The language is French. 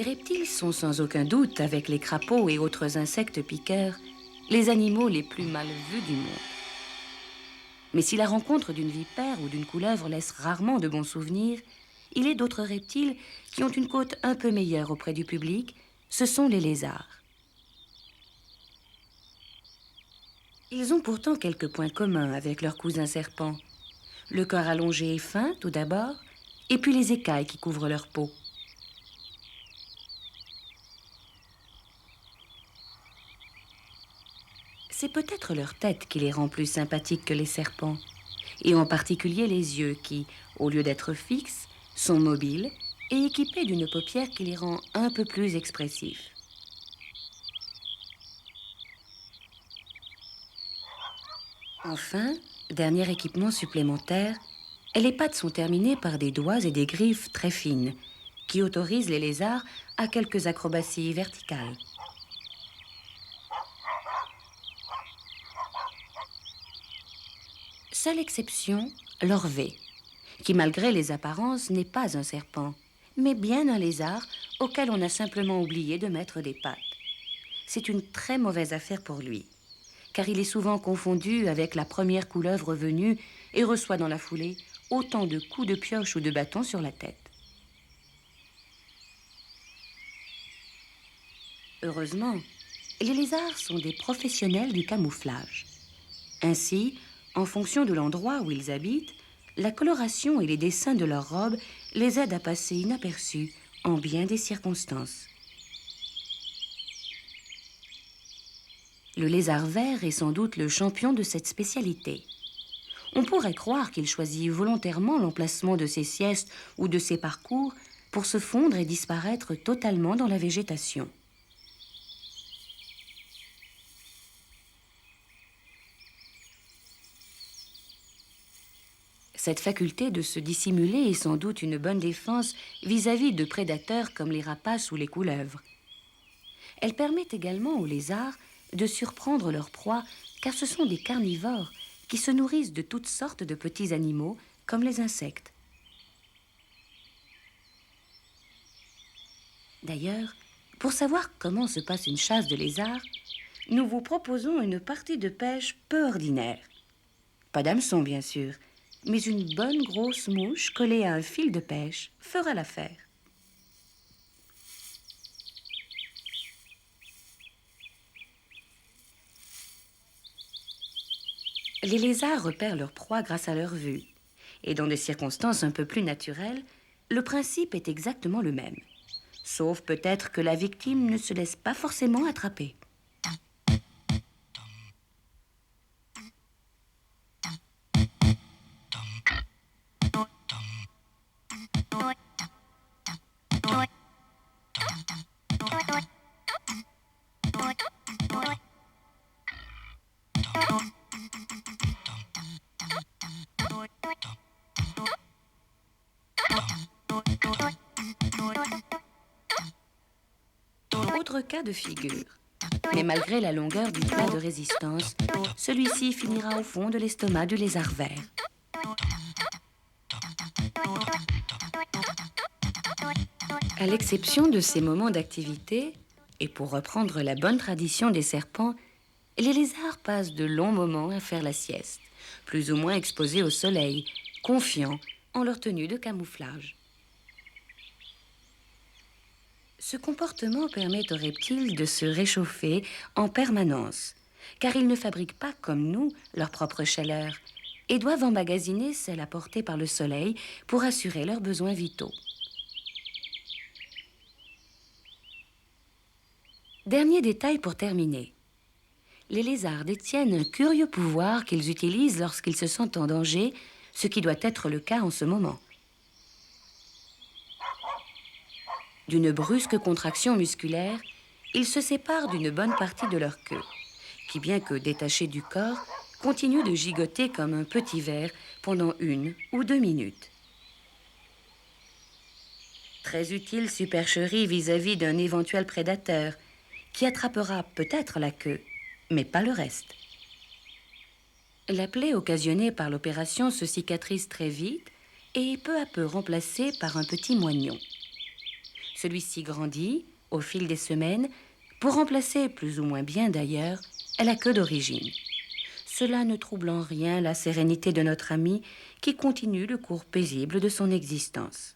reptiles sont sans aucun doute, avec les crapauds et autres insectes piqueurs, les animaux les plus mal vus du monde. Mais si la rencontre d'une vipère ou d'une couleuvre laisse rarement de bons souvenirs, il est d'autres reptiles qui ont une cote un peu meilleure auprès du public, ce sont les lézards. Ils ont pourtant quelques points communs avec leurs cousins serpents. Le corps allongé et fin, tout d'abord, et puis les écailles qui couvrent leur peau. C'est peut-être leur tête qui les rend plus sympathiques que les serpents, et en particulier les yeux qui, au lieu d'être fixes, sont mobiles et équipés d'une paupière qui les rend un peu plus expressifs. Enfin, dernier équipement supplémentaire, les pattes sont terminées par des doigts et des griffes très fines, qui autorisent les lézards à quelques acrobaties verticales. Seule exception, l'orvet, qui malgré les apparences n'est pas un serpent, mais bien un lézard auquel on a simplement oublié de mettre des pattes. C'est une très mauvaise affaire pour lui, car il est souvent confondu avec la première couleuvre venue et reçoit dans la foulée autant de coups de pioche ou de bâton sur la tête. Heureusement, les lézards sont des professionnels du camouflage. Ainsi, en fonction de l'endroit où ils habitent, la coloration et les dessins de leurs robes les aident à passer inaperçus en bien des circonstances. Le lézard vert est sans doute le champion de cette spécialité. On pourrait croire qu'il choisit volontairement l'emplacement de ses siestes ou de ses parcours pour se fondre et disparaître totalement dans la végétation. Cette faculté de se dissimuler est sans doute une bonne défense vis-à-vis de prédateurs comme les rapaces ou les couleuvres. Elle permet également aux lézards de surprendre leur proie, car ce sont des carnivores qui se nourrissent de toutes sortes de petits animaux, comme les insectes. D'ailleurs, pour savoir comment se passe une chasse de lézards, nous vous proposons une partie de pêche peu ordinaire. Pas d'hameçon, bien sûr, mais une bonne grosse mouche collée à un fil de pêche fera l'affaire. Les lézards repèrent leur proie grâce à leur vue. Et dans des circonstances un peu plus naturelles, le principe est exactement le même. Sauf peut-être que la victime ne se laisse pas forcément attraper. Autre cas de figure. Mais malgré la longueur du plat de résistance, celui-ci finira au fond de l'estomac du lézard vert. À l'exception de ces moments d'activité, et pour reprendre la bonne tradition des serpents, les lézards passent de longs moments à faire la sieste, plus ou moins exposés au soleil, confiants en leur tenue de camouflage. Ce comportement permet aux reptiles de se réchauffer en permanence, car ils ne fabriquent pas, comme nous, leur propre chaleur, et doivent emmagasiner celle apportée par le soleil pour assurer leurs besoins vitaux. Dernier détail pour terminer. Les lézards détiennent un curieux pouvoir qu'ils utilisent lorsqu'ils se sentent en danger, ce qui doit être le cas en ce moment. D'une brusque contraction musculaire, ils se séparent d'une bonne partie de leur queue, qui, bien que détachée du corps, continue de gigoter comme un petit ver pendant 1 ou 2 minutes. Très utile supercherie vis-à-vis d'un éventuel prédateur, qui attrapera peut-être la queue, mais pas le reste. La plaie occasionnée par l'opération se cicatrise très vite et est peu à peu remplacée par un petit moignon. Celui-ci grandit, au fil des semaines, pour remplacer, plus ou moins bien d'ailleurs, la queue d'origine. Cela ne trouble en rien la sérénité de notre ami qui continue le cours paisible de son existence.